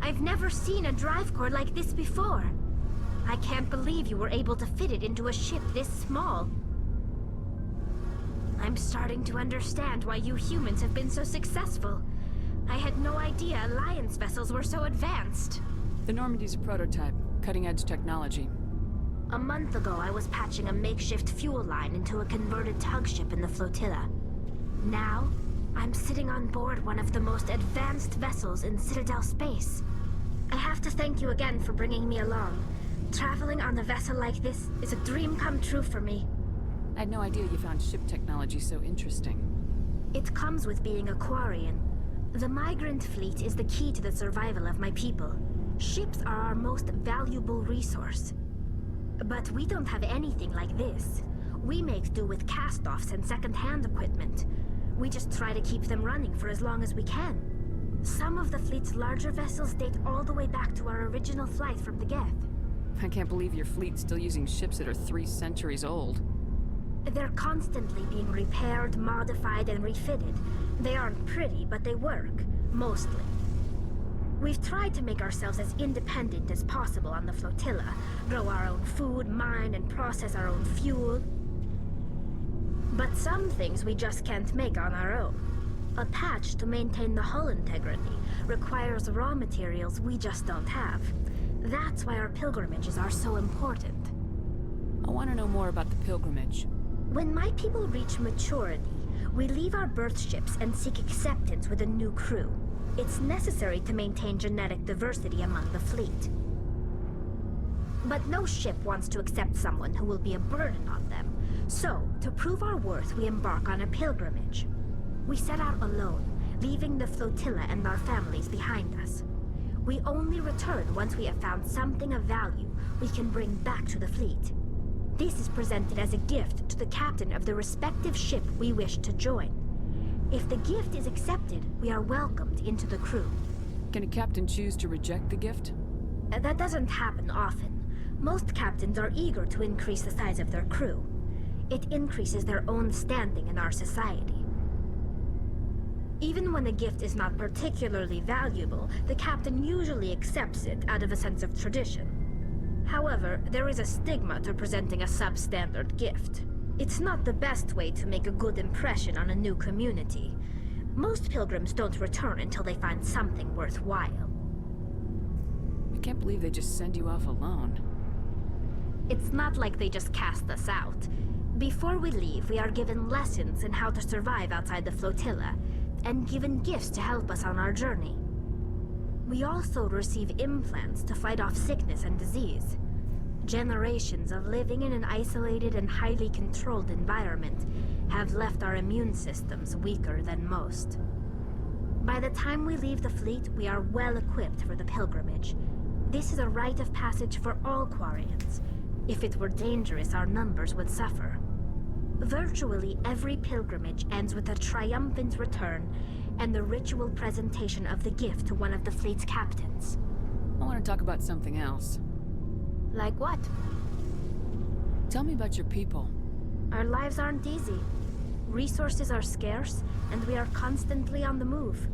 I've never seen a drive core like this before. I can't believe you were able to fit it into a ship this small. I'm starting to understand why you humans have been so successful. I had no idea Alliance vessels were so advanced. The Normandy's a prototype, cutting-edge technology. A month ago, I was patching a makeshift fuel line into a converted tug ship in the flotilla. Now, I'm sitting on board one of the most advanced vessels in Citadel space. I have to thank you again for bringing me along. Traveling on a vessel like this is a dream come true for me. I had no idea you found ship technology so interesting. It comes with being a Quarian. The migrant fleet is the key to the survival of my people. Ships are our most valuable resource. But we don't have anything like this. We make do with cast-offs and second-hand equipment. We just try to keep them running for as long as we can. Some of the fleet's larger vessels date all the way back to our original flight from the Geth. I can't believe your fleet's still using ships that are 3 centuries old. They're constantly being repaired, modified, and refitted. They aren't pretty, but they work. Mostly. We've tried to make ourselves as independent as possible on the flotilla. Grow our own food, mine, and process our own fuel. But some things we just can't make on our own. A patch to maintain the hull integrity requires raw materials we just don't have. That's why our pilgrimages are so important. I want to know more about the pilgrimage. When my people reach maturity, we leave our birth ships and seek acceptance with a new crew. It's necessary to maintain genetic diversity among the fleet. But no ship wants to accept someone who will be a burden on them. So, to prove our worth, we embark on a pilgrimage. We set out alone, leaving the flotilla and our families behind us. We only return once we have found something of value we can bring back to the fleet. This is presented as a gift to the captain of the respective ship we wish to join. If the gift is accepted, we are welcomed into the crew. Can a captain choose to reject the gift? That doesn't happen often. Most captains are eager to increase the size of their crew. It increases their own standing in our society. Even when a gift is not particularly valuable, the captain usually accepts it out of a sense of tradition. However, there is a stigma to presenting a substandard gift. It's not the best way to make a good impression on a new community. Most pilgrims don't return until they find something worthwhile. I can't believe they just send you off alone. It's not like they just cast us out. Before we leave, we are given lessons in how to survive outside the flotilla, and given gifts to help us on our journey. We also receive implants to fight off sickness and disease. Generations of living in an isolated and highly controlled environment have left our immune systems weaker than most. By the time we leave the fleet, we are well equipped for the pilgrimage. This is a rite of passage for all Quarians. If it were dangerous, our numbers would suffer. Virtually every pilgrimage ends with a triumphant return and the ritual presentation of the gift to one of the fleet's captains. I want to talk about something else. Like what? Tell me about your people. Our lives aren't easy. Resources are scarce, and we are constantly on the move.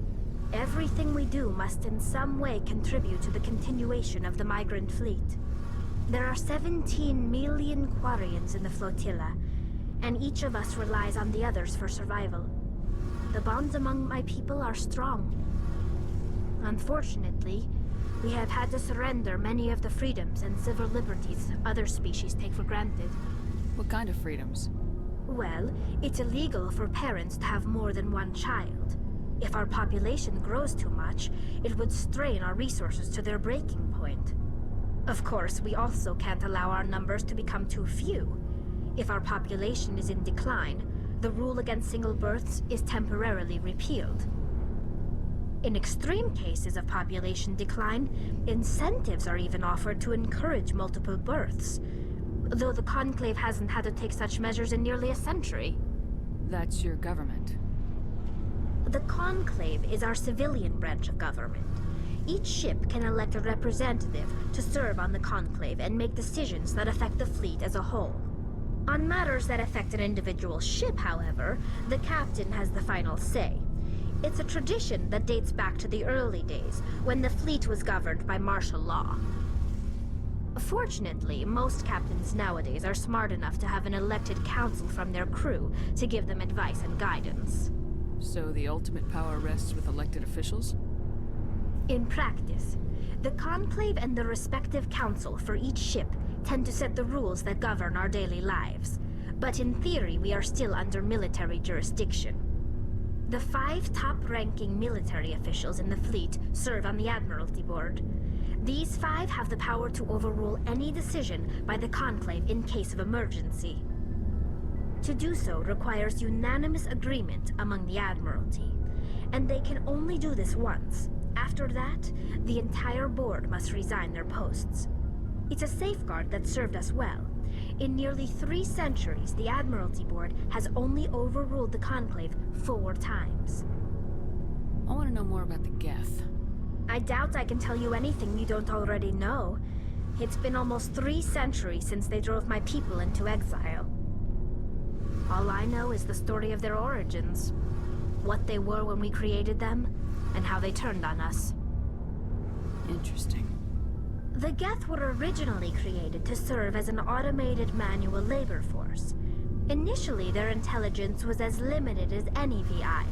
Everything we do must in some way contribute to the continuation of the migrant fleet. There are 17 million Quarians in the flotilla, and each of us relies on the others for survival. The bonds among my people are strong. Unfortunately, we have had to surrender many of the freedoms and civil liberties other species take for granted. What kind of freedoms? Well, it's illegal for parents to have more than one child. If our population grows too much, it would strain our resources to their breaking point. Of course, we also can't allow our numbers to become too few. If our population is in decline, the rule against single births is temporarily repealed. In extreme cases of population decline, incentives are even offered to encourage multiple births, though the Conclave hasn't had to take such measures in nearly a century. That's your government. The Conclave is our civilian branch of government. Each ship can elect a representative to serve on the Conclave and make decisions that affect the fleet as a whole. On matters that affect an individual ship, however, the captain has the final say. It's a tradition that dates back to the early days, when the fleet was governed by martial law. Fortunately, most captains nowadays are smart enough to have an elected council from their crew to give them advice and guidance. So the ultimate power rests with elected officials? In practice, the Conclave and the respective council for each ship tend to set the rules that govern our daily lives. But in theory, we are still under military jurisdiction. The 5 top-ranking military officials in the fleet serve on the Admiralty Board. These 5 have the power to overrule any decision by the Conclave in case of emergency. To do so requires unanimous agreement among the Admiralty, and they can only do this once. After that, the entire board must resign their posts. It's a safeguard that served us well. In nearly 3 centuries, the Admiralty Board has only overruled the Conclave 4 times. I want to know more about the Geth. I doubt I can tell you anything you don't already know. It's been almost 3 centuries since they drove my people into exile. All I know is the story of their origins. What they were when we created them, and how they turned on us. Interesting. The Geth were originally created to serve as an automated manual labor force. Initially, their intelligence was as limited as any VI.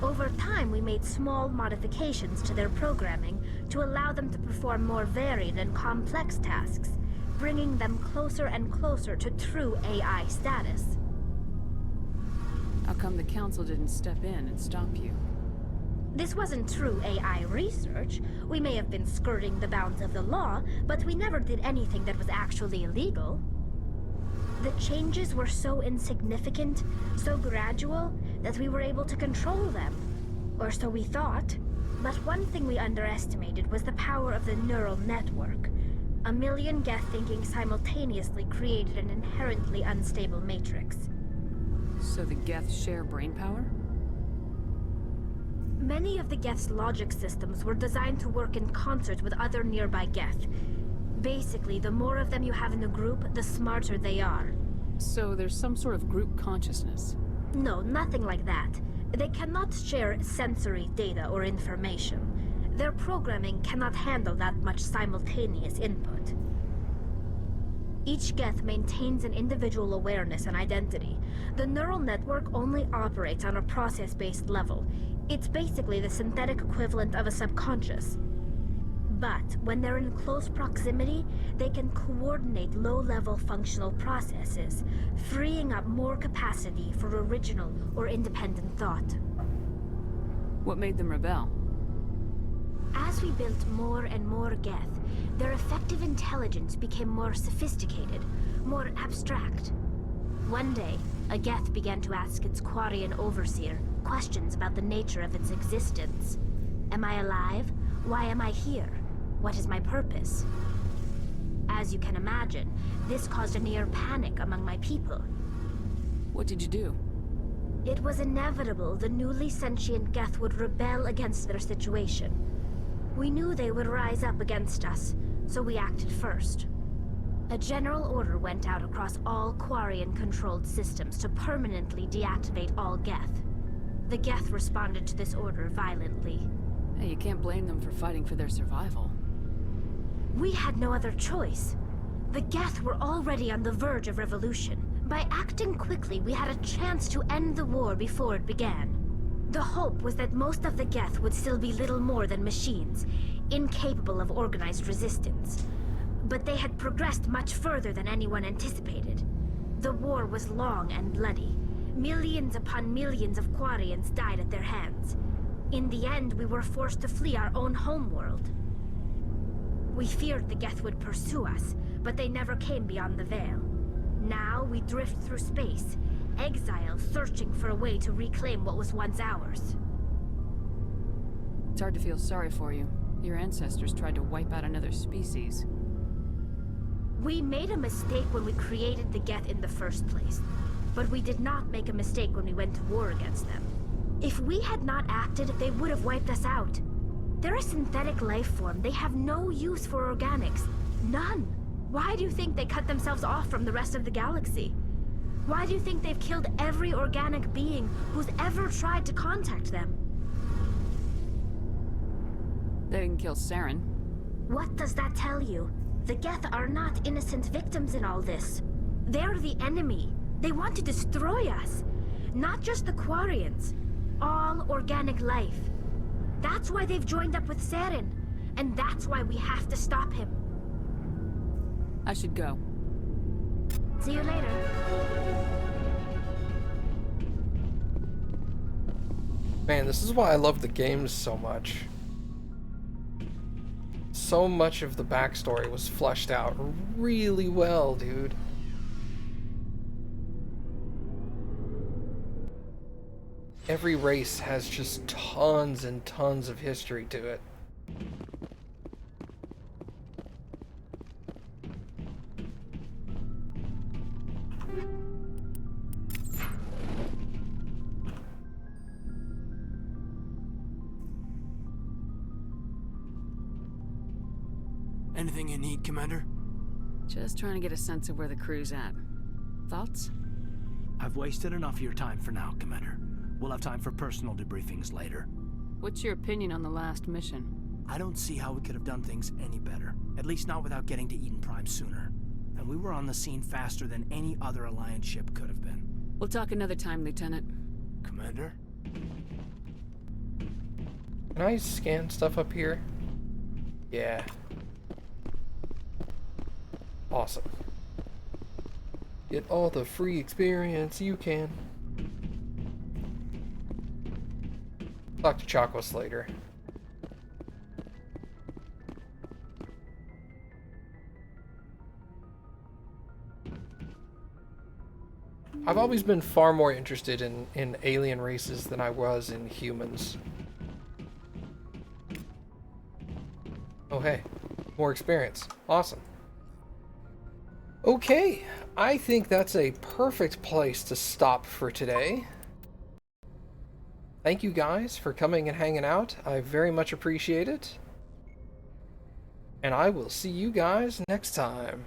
Over time, we made small modifications to their programming to allow them to perform more varied and complex tasks, bringing them closer and closer to true AI status. How come the Council didn't step in and stop you? This wasn't true AI research. We may have been skirting the bounds of the law, but we never did anything that was actually illegal. The changes were so insignificant, so gradual, that we were able to control them. Or so we thought. But one thing we underestimated was the power of the neural network. 1 million Geth thinking simultaneously created an inherently unstable matrix. So the Geth share brainpower? Many of the Geth's logic systems were designed to work in concert with other nearby Geth. Basically, the more of them you have in the group, the smarter they are. So there's some sort of group consciousness? No, nothing like that. They cannot share sensory data or information. Their programming cannot handle that much simultaneous input. Each Geth maintains an individual awareness and identity. The neural network only operates on a process-based level. It's basically the synthetic equivalent of a subconscious. But when they're in close proximity, they can coordinate low-level functional processes, freeing up more capacity for original or independent thought. What made them rebel? As we built more and more Geth, their effective intelligence became more sophisticated, more abstract. One day, a Geth began to ask its Quarian overseer questions about the nature of its existence. Am I alive? Why am I here? What is my purpose? As you can imagine, this caused a near panic among my people. What did you do? It was inevitable the newly sentient Geth would rebel against their situation. We knew they would rise up against us, so we acted first. A general order went out across all Quarian-controlled systems to permanently deactivate all Geth. The Geth responded to this order violently. Hey, you can't blame them for fighting for their survival. We had no other choice. The Geth were already on the verge of revolution. By acting quickly, we had a chance to end the war before it began. The hope was that most of the Geth would still be little more than machines, incapable of organized resistance. But they had progressed much further than anyone anticipated. The war was long and bloody. Millions upon millions of Quarians died at their hands. In the end, we were forced to flee our own homeworld. We feared the Geth would pursue us, but they never came beyond the Veil. Now we drift through space, exile searching for a way to reclaim what was once ours. It's hard to feel sorry for you. Your ancestors tried to wipe out another species. We made a mistake when we created the Geth in the first place, but we did not make a mistake when we went to war against them. If we had not acted, they would have wiped us out. They're a synthetic life form. They have no use for organics. None. Why do you think they cut themselves off from the rest of the galaxy? Why do you think they've killed every organic being who's ever tried to contact them? They didn't kill Saren. What does that tell you? The Geth are not innocent victims in all this. They're the enemy. They want to destroy us. Not just the Quarians. All organic life. That's why they've joined up with Saren. And that's why we have to stop him. I should go. See you later. Man, this is why I love the games so much. So much of the backstory was fleshed out really well, dude. Every race has just tons and tons of history to it. Anything you need, Commander? Just trying to get a sense of where the crew's at. Thoughts? I've wasted enough of your time for now, Commander. We'll have time for personal debriefings later. What's your opinion on the last mission? I don't see how we could have done things any better. At least not without getting to Eden Prime sooner. And we were on the scene faster than any other Alliance ship could have been. We'll talk another time, Lieutenant. Commander? Can I scan stuff up here? Yeah. Awesome. Get all the free experience you can. Talk to Chakos later. I've always been far more interested in alien races than I was in humans. Oh hey, more experience. Awesome. Okay, I think that's a perfect place to stop for today. Thank you guys for coming and hanging out. I very much appreciate it. And I will see you guys next time.